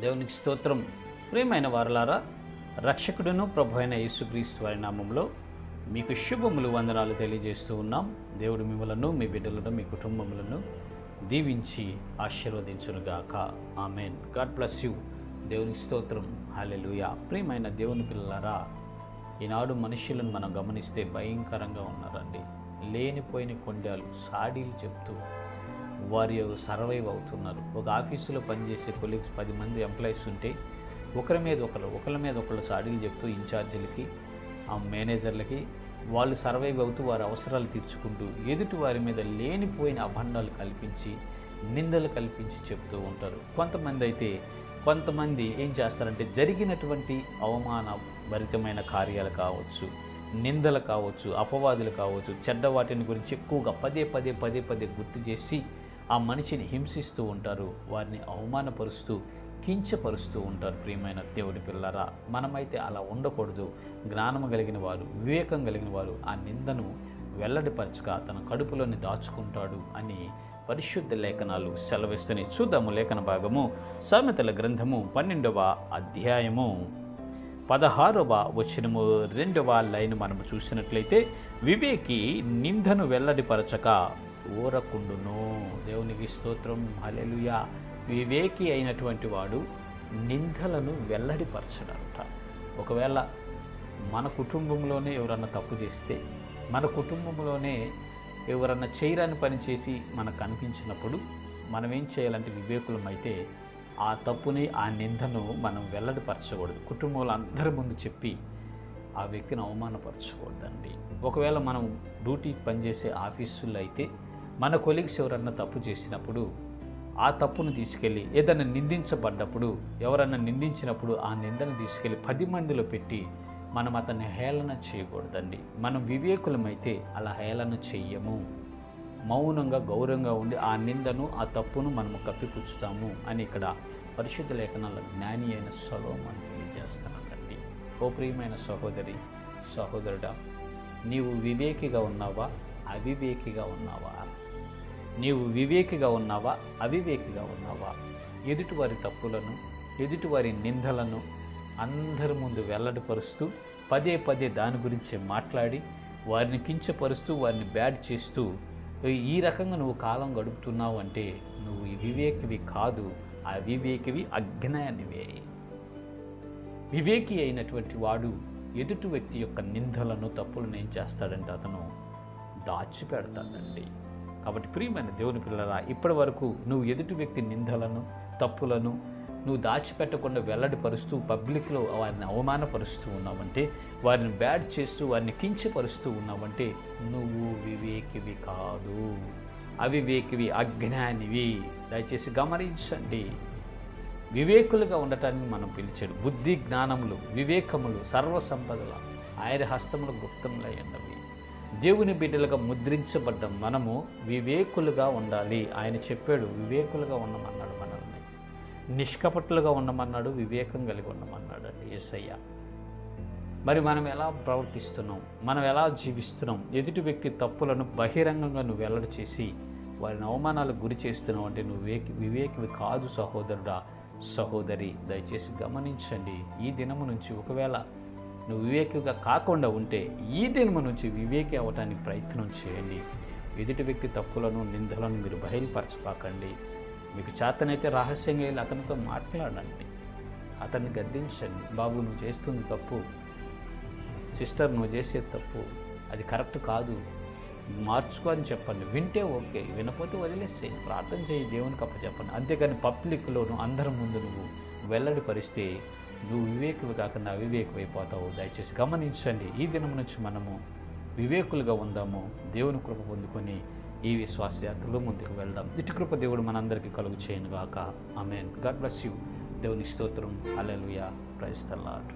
దేవునికి స్తోత్రం. ప్రియమైన వారలారా, రక్షకుడును ప్రభు అయిన యేసుక్రీస్తు వారి నామంలో మీకు శుభములు వందనాలు తెలియజేస్తూ ఉన్నాం. దేవుడు మిమ్మలను, మీ బిడ్డలను, మీ కుటుంబములను దీవించి ఆశీర్వదించునుగాక. ఆమెన్. God bless you. దేవునికి స్తోత్రం. హల్లెలూయా. ప్రియమైన దేవుని పిల్లలారా, ఈనాడు మనుషులను మనం గమనిస్తే భయంకరంగా ఉన్నారండి. లేనిపోయిన కొండాలు, సాడీలు చెప్తూ వారు సర్వైవ్ అవుతున్నారు. ఒక ఆఫీసులో పనిచేసే కొలీగ్స్ 10 మంది ఎంప్లాయీస్ ఉంటే ఒకరి మీద ఒకళ్ళు సాడీలు చెప్తూ ఇన్ఛార్జీలకి, ఆ మేనేజర్లకి వాళ్ళు సర్వైవ్ అవుతూ వారి అవసరాలు తీర్చుకుంటూ ఎదుటి వారి మీద లేనిపోయిన అభండాలు కల్పించి, నిందలు కల్పించి చెప్తూ ఉంటారు. కొంతమంది ఏం చేస్తారంటే జరిగినటువంటి అవమాన భరితమైన కార్యాలు కావచ్చు, నిందలు కావచ్చు, అపవాదులు కావచ్చు, చెడ్డ వాటిని గురించి ఎక్కువగా పదే గుర్తు చేసి ఆ మనిషిని హింసిస్తూ ఉంటారు. వారిని అవమానపరుస్తూ, కించపరుస్తూ ఉంటారు. ప్రియమైన దేవుడి పిల్లరా, మనమైతే అలా ఉండకూడదు. జ్ఞానము కలిగిన వారు, వివేకం కలిగిన వారు ఆ నిందను వెల్లడిపరచక తన కడుపులోని దాచుకుంటాడు అని పరిశుద్ధ లేఖనాలు సెలవిస్తున్నాయి. చూద్దాము లేఖన భాగము. సామెతల గ్రంథము 12వ అధ్యాయము 16వ వచనము 2వ లైన్ మనము చూసినట్లయితే, వివేకి నిందను వెల్లడిపరచక ఊరకుండును. దేవునికి స్తోత్రం. హల్లెలూయా. వివేకి అయినటువంటి వాడు నిందలను వెల్లడిపరచడంట. ఒకవేళ మన కుటుంబంలోనే ఎవరన్నా తప్పు చేస్తే, మన కుటుంబంలోనే ఎవరన్నా చేయరాని పని చేసి మనకు కనిపించినప్పుడు మనం ఏం చేయాలంటే, వివేకులమైతే ఆ తప్పుని, ఆ నిందను మనం వెల్లడిపరచకూడదు. కుటుంబంలో అందరి ముందు చెప్పి ఆ వ్యక్తిని అవమానపరచకూడదండి. ఒకవేళ మనం డ్యూటీ పనిచేసే ఆఫీసుల్లో అయితే మన కొలీగ్స్ ఎవరన్నా తప్పు చేసినప్పుడు ఆ తప్పును తీసుకెళ్ళి, ఏదైనా నిందించబడ్డప్పుడు, ఎవరన్నా నిందించినప్పుడు ఆ నిందను తీసుకెళ్ళి 10 మందిలో పెట్టి మనం అతన్ని హేళన చేయకూడదండి. మనం వివేకులమైతే అలా హేళన చెయ్యము. మౌనంగా, గౌరవంగా ఉండి ఆ నిందను, ఆ తప్పును మనము కప్పిపుచ్చుతాము అని ఇక్కడ పరిశుద్ధ లేఖనాల జ్ఞాని అయిన సొలొమోను తెలియజేస్తున్నాడండి. ఓ ప్రియమైన సహోదరి, సహోదరుడా, నీవు వివేకిగా ఉన్నావా, అవివేకిగా ఉన్నావా? నీవు వివేకిగా ఉన్నావా, అవివేకిగా ఉన్నావా? ఎదుటివారి తప్పులను, ఎదుటివారి నిందలను అందరి ముందు వెల్లడిపరుస్తూ పదే దాని గురించి మాట్లాడి వారిని కించపరుస్తూ, వారిని బ్యాడ్ చేస్తూ ఈ రకంగా నువ్వు కాలం గడుపుతున్నావు అంటే నువ్వు వివేకివి కాదు, అవివేకివి, అజ్ఞానివే. వివేకి అయినటువంటి వాడు ఎదుటి వ్యక్తి యొక్క నిందలను, తప్పులను ఏం చేస్తాడంటే అతను దాచిపెడతాడండి. కాబట్టి ప్రియమైన దేవుని పిల్లరా, ఇప్పటి వరకు నువ్వు ఎదుటి వ్యక్తి నిందలను, తప్పులను నువ్వు దాచిపెట్టకుండా వెల్లడిపరుస్తూ పబ్లిక్లో వారిని అవమానపరుస్తూ ఉన్నావంటే, వారిని బ్యాడ్ చేస్తూ, వారిని కించపరుస్తూ ఉన్నావంటే నువ్వు వివేకివి కాదు, అవివేకివి, అజ్ఞానివి. దయచేసి గమనించండి. వివేకులుగా ఉండటానికి మనం పిలిచాడు. బుద్ధి, జ్ఞానములు, వివేకములు, సర్వసంపదల ఆయన హస్తములు గుప్తములైనవి. దేవుని బిడ్డలుగా ముద్రించబడ్డ మనము వివేకులుగా ఉండాలి. ఆయన చెప్పాడు, వివేకులుగా ఉండమన్నాడు మనల్ని, నిష్కపటులుగా ఉండమన్నాడు, వివేకం కలిగి ఉండమన్నాడు అండి యేసయ్య. మరి మనం ఎలా ప్రవర్తిస్తున్నాం, మనం ఎలా జీవిస్తున్నాం? ఎదుటి వ్యక్తి తప్పులను బహిరంగంగా నువ్వు వెల్లడి చేసి వారిని అవమానాలకు గురి చేస్తున్నావు అంటే నువ్వు వివేకివి కాదు సహోదరుడా, సహోదరి. దయచేసి గమనించండి. ఈ దినము నుంచి ఒకవేళ నువ్వు వివేకిగా కాకుండా ఉంటే ఈ దినము నుంచి వివేకి అవ్వడానికి ప్రయత్నం చేయండి. ఎదుటి వ్యక్తి తప్పులను, నిందలను మీరు బయలుపరచపాకండి. మీకు చేతనైతే రహస్యంగా వెళ్ళి అతనితో మాట్లాడండి, అతన్ని గద్దించండి. బాబు, నువ్వు చేస్తుంది తప్పు, సిస్టర్ నువ్వు చేసేది తప్పు, అది కరెక్ట్ కాదు, మార్చుకో అని చెప్పండి. వింటే ఓకే, వినపోతే వదిలేస్తే ప్రార్థన చేయి, దేవునికి అప్పచెప్పండి. అంతేకాని పబ్లిక్లోను అందరి ముందు నువ్వు వెల్లడిపరిస్తే నువ్వు వివేకులు కాకుండా అవివేకులు అయిపోతావు. దయచేసి గమనించండి. ఈ దినం నుంచి మనము వివేకులుగా ఉందాము. దేవుని కృప పొందుకొని ఈ విశ్వాస యాత్రలో ముందుకు వెళ్దాం. ఇటు కృప దేవుడు మనందరికీ కలుగు చేయనుగాక. ఆమేన్. God bless you. దేవుని స్తోత్రం. హల్లెలూయా. Praise the lord.